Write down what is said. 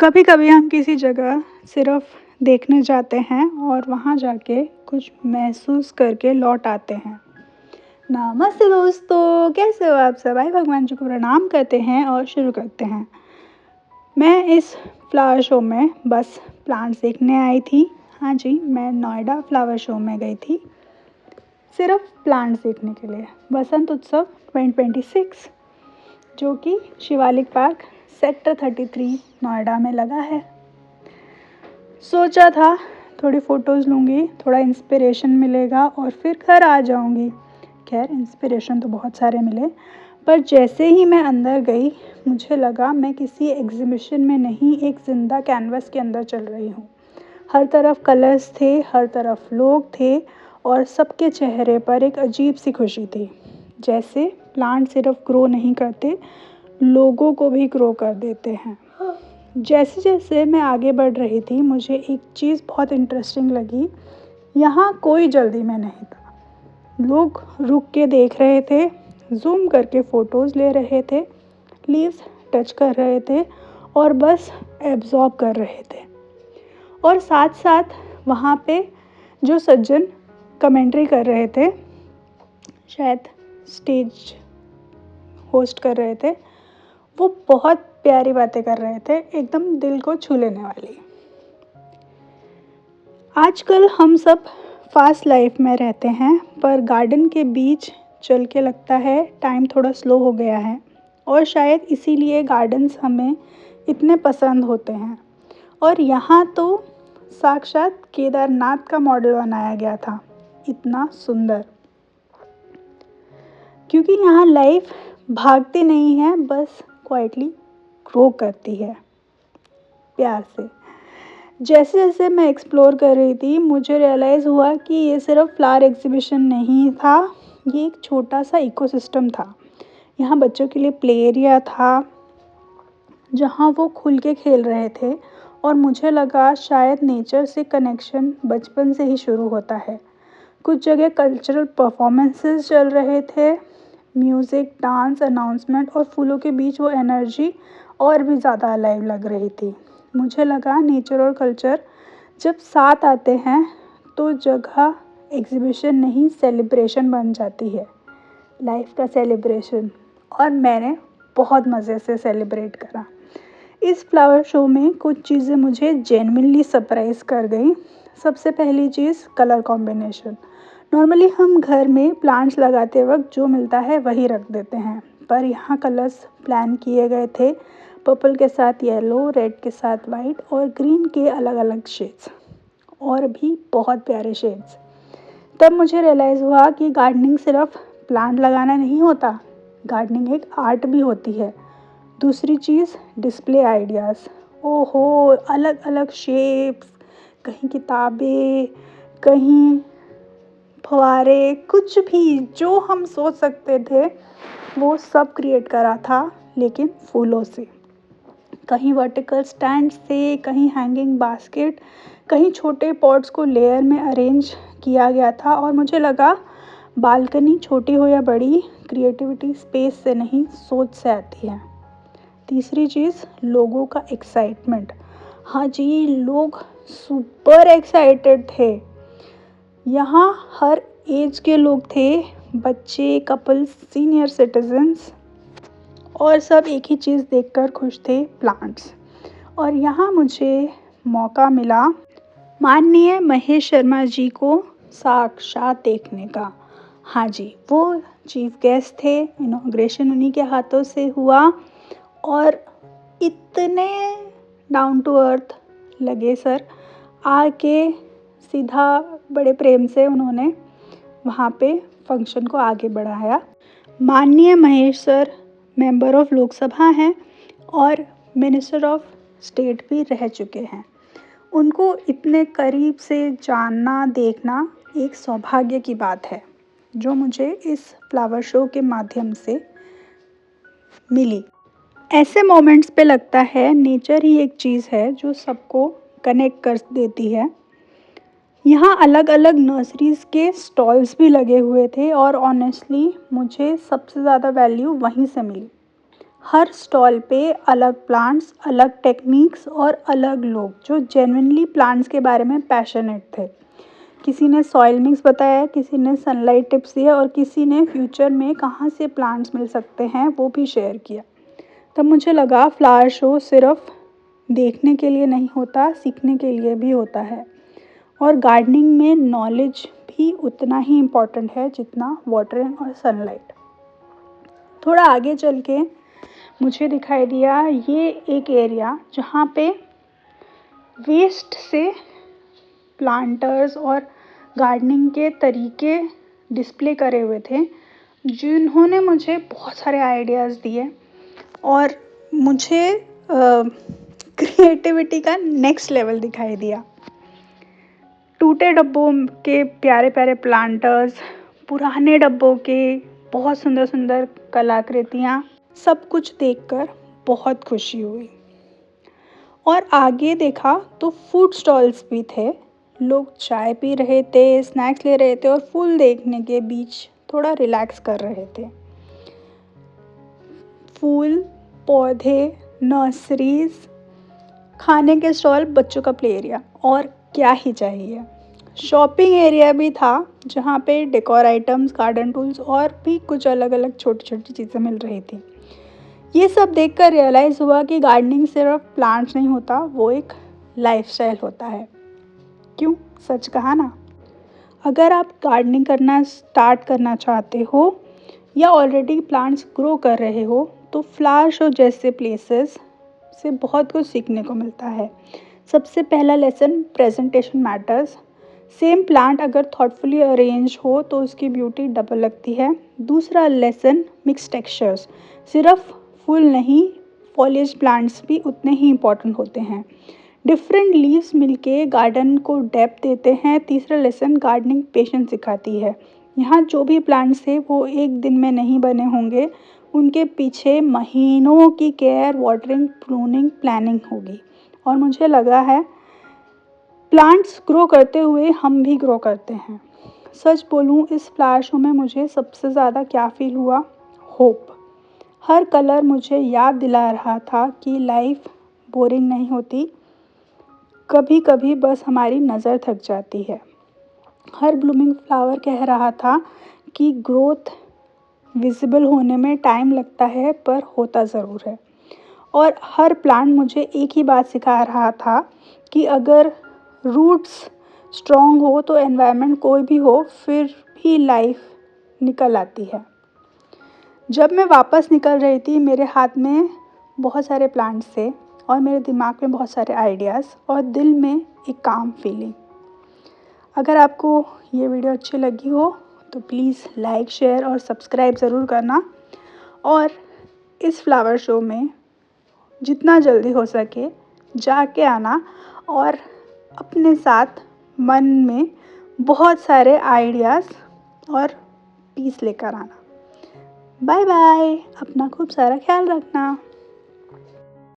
कभी कभी हम किसी जगह सिर्फ देखने जाते हैं और वहाँ जाके कुछ महसूस करके लौट आते हैं। नमस्ते दोस्तों, कैसे हो आप सब? आई भगवान जी को प्रणाम करते हैं और शुरू करते हैं। मैं इस फ्लावर शो में बस प्लांट्स देखने आई थी। हाँ जी, मैं नोएडा फ्लावर शो में गई थी सिर्फ प्लांट्स देखने के लिए। बसंत उत्सव 2026 जो कि शिवालिक पार्क सेक्टर 33 नोएडा में लगा है। सोचा था थोड़ी फ़ोटोज़ लूँगी, थोड़ा इंस्पिरेशन मिलेगा और फिर घर आ जाऊँगी। खैर इंस्पिरेशन तो बहुत सारे मिले, पर जैसे ही मैं अंदर गई मुझे लगा मैं किसी एग्ज़िबिशन में नहीं, एक ज़िंदा कैनवस के अंदर चल रही हूँ। हर तरफ कलर्स थे, हर तरफ लोग थे और सबके चेहरे पर एक अजीब सी खुशी थी। जैसे प्लांट सिर्फ ग्रो नहीं करते, लोगों को भी ग्रो कर देते हैं। जैसे जैसे मैं आगे बढ़ रही थी मुझे एक चीज़ बहुत इंटरेस्टिंग लगी। यहाँ कोई जल्दी में नहीं था। लोग रुक के देख रहे थे, जूम करके फ़ोटोज़ ले रहे थे, लीव्स टच कर रहे थे और बस एब्जॉर्ब कर रहे थे। और साथ साथ वहाँ पे जो सज्जन कमेंट्री कर रहे थे, शायद स्टेज होस्ट कर रहे थे, वो बहुत प्यारी बातें कर रहे थे, एकदम दिल को छू लेने वाली। आजकल हम सब फास्ट लाइफ में रहते हैं, पर गार्डन के बीच चल के लगता है टाइम थोड़ा स्लो हो गया है और शायद इसीलिए गार्डन्स हमें इतने पसंद होते हैं। और यहाँ तो साक्षात केदारनाथ का मॉडल बनाया गया था, इतना सुंदर। क्योंकि यहाँ लाइफ भागती नहीं है, बस क्वाइटली ग्रो करती है प्यार से। जैसे जैसे मैं एक्सप्लोर कर रही थी मुझे रियलाइज़ हुआ कि ये सिर्फ फ्लावर एग्जीबिशन नहीं था, ये एक छोटा सा इकोसिस्टम था। यहाँ बच्चों के लिए प्ले एरिया था जहाँ वो खुल के खेल रहे थे और मुझे लगा शायद नेचर से कनेक्शन बचपन से ही शुरू होता है। कुछ जगह कल्चरल परफॉर्मेंसेस चल रहे थे, म्यूज़िक, डांस, अनाउंसमेंट और फूलों के बीच वो एनर्जी और भी ज़्यादा अलाइव लग रही थी। मुझे लगा नेचर और कल्चर जब साथ आते हैं तो जगह एग्जीबिशन नहीं सेलिब्रेशन बन जाती है, लाइफ का सेलिब्रेशन। और मैंने बहुत मज़े से सेलिब्रेट करा। इस फ्लावर शो में कुछ चीज़ें मुझे जेन्युइनली सरप्राइज़ कर गई। सबसे पहली चीज़ कलर कॉम्बिनेशन। नॉर्मली हम घर में प्लांट्स लगाते वक्त जो मिलता है वही रख देते हैं, पर यहाँ कलर्स प्लान किए गए थे। पर्पल के साथ येलो, रेड के साथ वाइट और ग्रीन के अलग अलग शेड्स और भी बहुत प्यारे शेड्स। तब मुझे रियलाइज़ हुआ कि गार्डनिंग सिर्फ प्लांट लगाना नहीं होता, गार्डनिंग एक आर्ट भी होती है। दूसरी चीज़ डिस्प्ले आइडियाज़। ओहो, अलग अलग शेप्स, कहीं किताबें, कहीं फव्वारे, कुछ भी जो हम सोच सकते थे वो सब क्रिएट करा था, लेकिन फूलों से। कहीं वर्टिकल स्टैंड से, कहीं हैंगिंग बास्केट, कहीं छोटे पॉट्स को लेयर में अरेंज किया गया था। और मुझे लगा बालकनी छोटी हो या बड़ी, क्रिएटिविटी स्पेस से नहीं सोच से आती है। तीसरी चीज़ लोगों का एक्साइटमेंट। हाँ जी, लोग सुपर एक्साइटेड थे। यहाँ हर एज के लोग थे, बच्चे, कपल्स, सीनियर सिटीजन्स, और सब एक ही चीज़ देखकर खुश थे, प्लांट्स। और यहाँ मुझे मौका मिला माननीय महेश शर्मा जी को साक्षात देखने का। हाँ जी, वो चीफ गेस्ट थे, इनॉग्रेशन उन्हीं के हाथों से हुआ और इतने डाउन टू अर्थ लगे सर। आके सीधा बड़े प्रेम से उन्होंने वहाँ पे फंक्शन को आगे बढ़ाया। माननीय Mahesh sir member of Lok Sabha हैं और मिनिस्टर ऑफ स्टेट भी रह चुके हैं। उनको इतने करीब से जानना, देखना एक सौभाग्य की बात है जो मुझे इस फ्लावर शो के माध्यम से मिली। ऐसे मोमेंट्स पे लगता है नेचर ही एक चीज़ है जो सबको कनेक्ट कर देती है। यहाँ अलग अलग नर्सरीज़ के स्टॉल्स भी लगे हुए थे और ऑनेस्टली मुझे सबसे ज़्यादा वैल्यू वहीं से मिली। हर स्टॉल पे अलग प्लांट्स, अलग टेक्निक्स और अलग लोग जो जेन्युइनली प्लांट्स के बारे में पैशनेट थे। किसी ने सॉइल मिक्स बताया, किसी ने सनलाइट टिप्स दिए और किसी ने फ्यूचर में कहाँ से प्लांट्स मिल सकते हैं वो भी शेयर किया। तब मुझे लगा फ्लावर शो सिर्फ देखने के लिए नहीं होता, सीखने के लिए भी होता है। और गार्डनिंग में नॉलेज भी उतना ही इम्पोर्टेंट है जितना वाटरिंग और सनलाइट। थोड़ा आगे चल के मुझे दिखाई दिया ये एक एरिया जहाँ पे वेस्ट से प्लांटर्स और गार्डनिंग के तरीके डिस्प्ले करे हुए थे, जिन्होंने मुझे बहुत सारे आइडियाज़ दिए और मुझे क्रिएटिविटी का नेक्स्ट लेवल दिखाई दिया। टूटे डब्बों के प्यारे प्यारे प्लांटर्स, पुराने डब्बों के बहुत सुंदर सुंदर कलाकृतियाँ, सब कुछ देखकर बहुत खुशी हुई। और आगे देखा तो फूड स्टॉल्स भी थे। लोग चाय पी रहे थे, स्नैक्स ले रहे थे और फूल देखने के बीच थोड़ा रिलैक्स कर रहे थे। फूल, पौधे, नर्सरीज, खाने के स्टॉल, बच्चों का प्ले एरिया, और क्या ही चाहिए। शॉपिंग एरिया भी था जहाँ पे डेकोर आइटम्स, गार्डन टूल्स और भी कुछ अलग अलग छोटी छोटी चीज़ें मिल रही थी। ये सब देखकर रियलाइज़ हुआ कि गार्डनिंग सिर्फ प्लांट्स नहीं होता, वो एक लाइफस्टाइल होता है। क्यों? सच कहा ना। अगर आप गार्डनिंग करना स्टार्ट करना चाहते हो या ऑलरेडी प्लांट्स ग्रो कर रहे हो तो फ्लावर शो जैसे प्लेसेस से बहुत कुछ सीखने को मिलता है। सबसे पहला lesson, presentation matters. Same plant अगर थॉटफुली अरेंज हो तो उसकी ब्यूटी डबल लगती है। दूसरा लेसन, मिक्स टेक्सचर्स। सिर्फ फूल नहीं, फॉलिएज प्लांट्स भी उतने ही इम्पॉर्टेंट होते हैं। डिफरेंट लीव्स मिलके गार्डन को डेप्थ देते हैं। तीसरा लेसन, गार्डनिंग पेशेंस सिखाती है। यहाँ जो भी प्लांट्स थे वो एक दिन में नहीं बने होंगे, उनके पीछे महीनों की केयर, वाटरिंग, प्रूनिंग, प्लानिंग होगी। और मुझे लगा है प्लांट्स ग्रो करते हुए हम भी ग्रो करते हैं। सच बोलूँ, इस फ्लावर शो में मुझे सबसे ज़्यादा क्या फील हुआ? होप। हर कलर मुझे याद दिला रहा था कि लाइफ बोरिंग नहीं होती, कभी कभी बस हमारी नज़र थक जाती है। हर ब्लूमिंग फ्लावर कह रहा था कि ग्रोथ विजिबल होने में टाइम लगता है पर होता ज़रूर है। और हर प्लांट मुझे एक ही बात सिखा रहा था कि अगर रूट्स स्ट्रॉन्ग हो तो एनवायरनमेंट कोई भी हो फिर भी लाइफ निकल आती है। जब मैं वापस निकल रही थी मेरे हाथ में बहुत सारे प्लांट्स थे और मेरे दिमाग में बहुत सारे आइडियाज़ और दिल में एक काम फीलिंग। अगर आपको ये वीडियो अच्छी लगी हो तो प्लीज़ लाइक, शेयर और सब्सक्राइब ज़रूर करना। और इस फ्लावर शो में जितना जल्दी हो सके जाके आना और अपने साथ मन में बहुत सारे आइडियाज़ और पीस लेकर आना। Bye bye. अपना खूब सारा ख्याल रखना।